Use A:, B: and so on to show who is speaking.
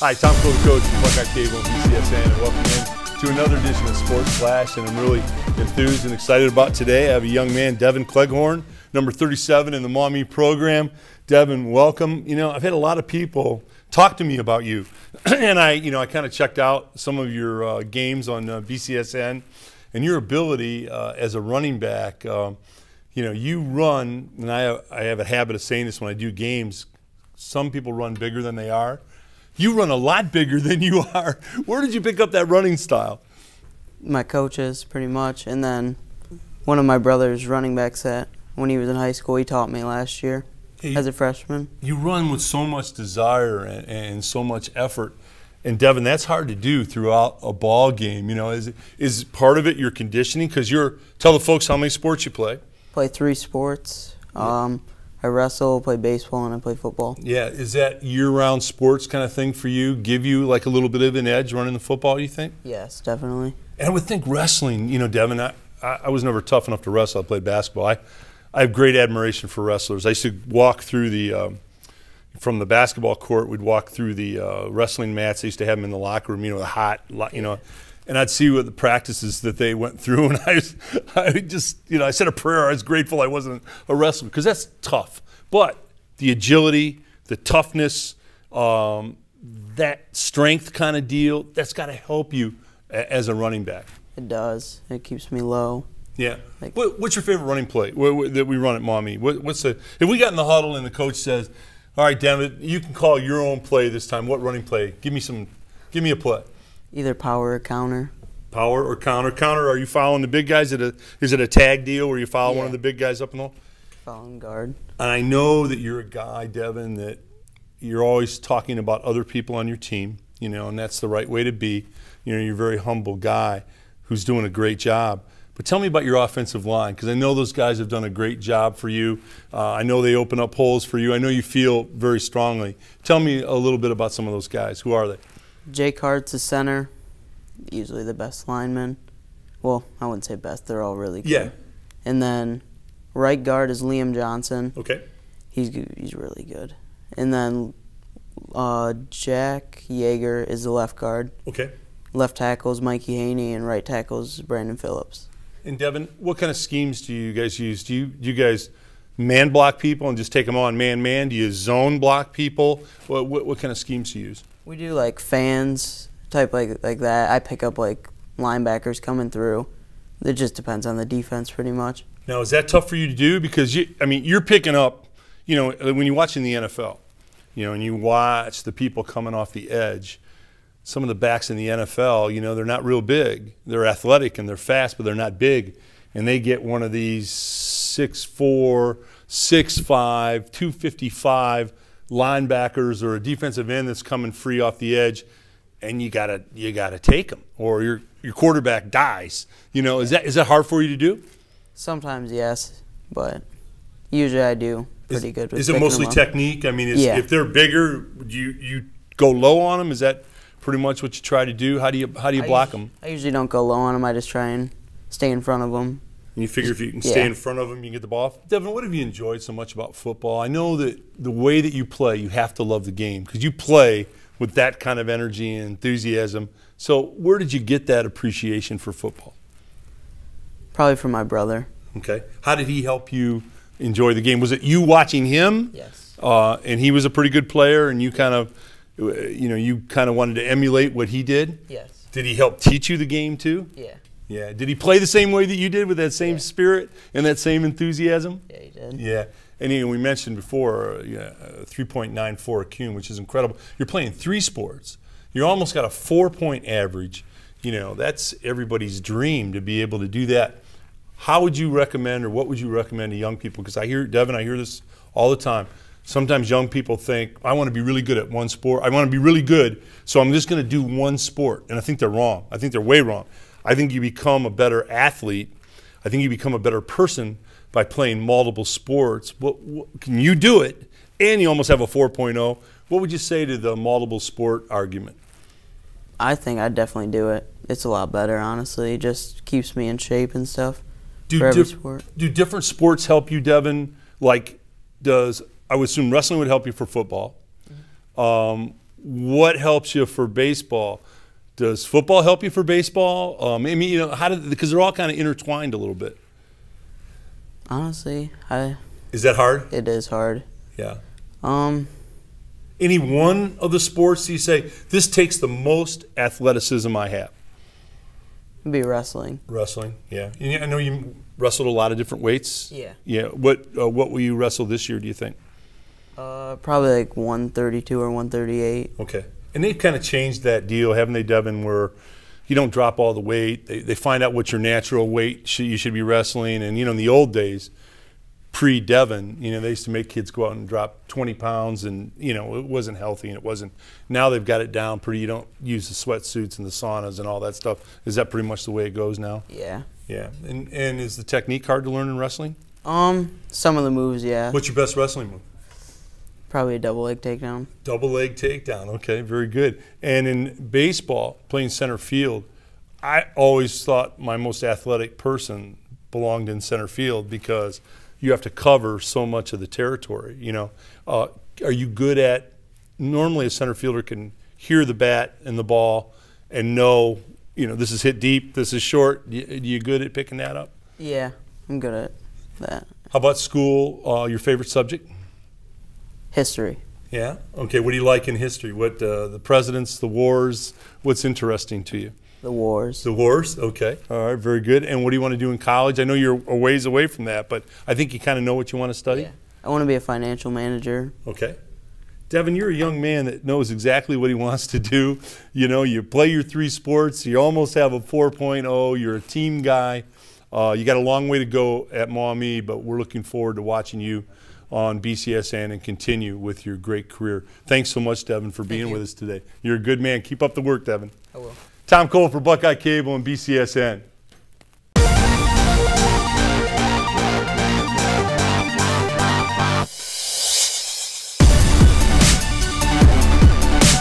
A: Hi, Tom Cole, the coach from Buckeye Cable and BCSN, and welcome in to another edition of Sports Flash. And I'm really enthused and excited about today. I have a young man, Devon Cleghorn, number 37 in the Maumee program. Devon, welcome. You know, I've had a lot of people talk to me about you, and I kind of checked out some of your games on BCSN, and your ability as a running back. You run, and I have a habit of saying this when I do games. Some people run bigger than they are. You run a lot bigger than you are. Where did you pick up that running style?
B: My coaches, pretty much, and then one of my brother's running backs that when he was in high school, he taught me last year as a freshman. You
A: run with so much desire and so much effort. And Devon, that's hard to do throughout a ball game. You know, is part of it your conditioning? Because tell the folks how many sports you play.
B: Play 3 sports. I wrestle, play baseball, and I play football.
A: Yeah, is that year-round sports kind of thing for you? Give you like a little bit of an edge running the football, you think?
B: Yes, definitely.
A: And I would think wrestling, you know, Devon, I was never tough enough to wrestle. I played basketball. I have great admiration for wrestlers. I used to walk through from the basketball court, we'd walk through the wrestling mats. They used to have them in the locker room, you know, the hot, you know, and I'd see what the practices that they went through, and I just, you know, I said a prayer. I was grateful I wasn't a wrestler, because that's tough. But the agility, the toughness, that strength kind of deal, that's got to help you as a running back.
B: It does. It keeps me low.
A: Yeah. What's your favorite running play that we run at Maumee? If we got in the huddle and the coach says, "All right, Devon, you can call your own play this time. What running play? Give me a play."
B: Either power or counter.
A: Power or counter. Counter, are you following the big guys? Is it a tag deal where you follow one of the big guys up and all?
B: Following guard.
A: And I know that you're a guy, Devon, that you're always talking about other people on your team, you know, and that's the right way to be. You know, you're a very humble guy who's doing a great job. But tell me about your offensive line, because I know those guys have done a great job for you. I know they open up holes for you. I know you feel very strongly. Tell me a little bit about some of those guys. Who are they? Jake
B: Hart's the center, usually the best lineman. Well, I wouldn't say best. They're all really good.
A: Yeah.
B: And then right guard is Liam Johnson.
A: Okay.
B: He's really good. And then Jack Yeager is the left guard.
A: Okay. Left
B: tackle is Mikey Haney, and right tackle is Brandon Phillips.
A: And Devon, what kind of schemes do you guys use? Do you guys man block people and just take them on man-man? Do you zone block people? What kind of schemes do you use?
B: We do like fans type like that. I pick up like linebackers coming through. It just depends on the defense pretty much.
A: Now, is that tough for you to do? Because you're picking up, you know, when you're watching the NFL, you know, and you watch the people coming off the edge. Some of the backs in the NFL, you know, they're not real big. They're athletic and they're fast, but they're not big. And they get one of these 6'4", 6'5", 255 linebackers or a defensive end that's coming free off the edge, and you gotta take them, or your quarterback dies. You know, is that hard for you to do?
B: Sometimes yes, but usually I do pretty good with
A: Is it mostly technique? I mean, if they're bigger, do you go low on them? Is that pretty much what you try to do? How do you block them?
B: I usually don't go low on them. I just try and stay in front of them.
A: And you figure if you can stay in front of them, you can get the ball off. Devon, what have you enjoyed so much about football? I know that the way that you play, you have to love the game, because you play with that kind of energy and enthusiasm. So where did you get that appreciation for football?
B: Probably from my brother.
A: Okay. How did he help you enjoy the game? Was it you watching him?
B: Yes.
A: And he was a pretty good player, and you kind of wanted to emulate what he did?
B: Yes.
A: Did he help teach you the game too?
B: Yeah.
A: Yeah. Did he play the same way that you did, with that same spirit and that same enthusiasm?
B: Yeah, he did.
A: Yeah. And we mentioned before, 3.94 ACUM, which is incredible. You're playing 3 sports. You almost got a 4-point average. You know, that's everybody's dream to be able to do that. How would you recommend, or what would you recommend to young people? Because I hear, Devon, I hear this all the time. Sometimes young people think, I want to be really good at one sport. I want to be really good, so I'm just going to do one sport. And I think they're wrong. I think they're way wrong. I think you become a better athlete. I think you become a better person by playing multiple sports. Can you do it? And you almost have a 4.0. What would you say to the multiple sport argument?
B: I think I'd definitely do it. It's a lot better, honestly. It just keeps me in shape and stuff for every sport.
A: Do different sports help you, Devon? Like, I would assume wrestling would help you for football. what helps you for baseball? Does football help you for baseball? I mean, you know, because they're all kind of intertwined a little bit.
B: Honestly,
A: Is that hard?
B: it is hard.
A: Yeah. Any one of the sports you say, this takes the most athleticism I have?
B: It'd be wrestling.
A: Wrestling, yeah. I know you wrestled a lot of different weights.
B: Yeah.
A: Yeah. What will you wrestle this year, do you think?
B: Probably like 132 or 138.
A: Okay. And they've kind of changed that deal, haven't they, Devon, where you don't drop all the weight. They find out what your natural weight you should be wrestling. And, you know, in the old days, pre-Devon, you know, they used to make kids go out and drop 20 pounds, and, you know, it wasn't healthy, and it wasn't. Now they've got it down pretty. You don't use the sweatsuits and the saunas and all that stuff. Is that pretty much the way it goes now?
B: Yeah.
A: Yeah. And is the technique hard to learn in wrestling?
B: Some of the moves, yeah.
A: What's your best wrestling move?
B: Probably a double leg takedown.
A: Double leg takedown. Okay, very good. And in baseball, playing center field, I always thought my most athletic person belonged in center field because you have to cover so much of the territory. You know, are you good at? Normally, a center fielder can hear the bat and the ball and know, you know, this is hit deep, this is short. You good at picking that up?
B: Yeah, I'm good at that.
A: How about school? Your favorite subject?
B: History.
A: Yeah. Okay. What do you like in history? What the presidents, the wars? What's interesting to you?
B: The wars.
A: The wars. Okay. All right. Very good. And what do you want to do in college? I know you're a ways away from that, but I think you kind of know what you want to study.
B: Yeah. I want to be a financial manager.
A: Okay. Devon, you're a young man that knows exactly what he wants to do. You know, you play your 3 sports. You almost have a 4.0. You're a team guy. You got a long way to go at Maumee, but we're looking forward to watching you on BCSN and continue with your great career. Thanks so much, Devon, for being with us today. You're a good man. Keep up the work, Devon.
B: I will.
A: Tom Cole for Buckeye Cable and BCSN.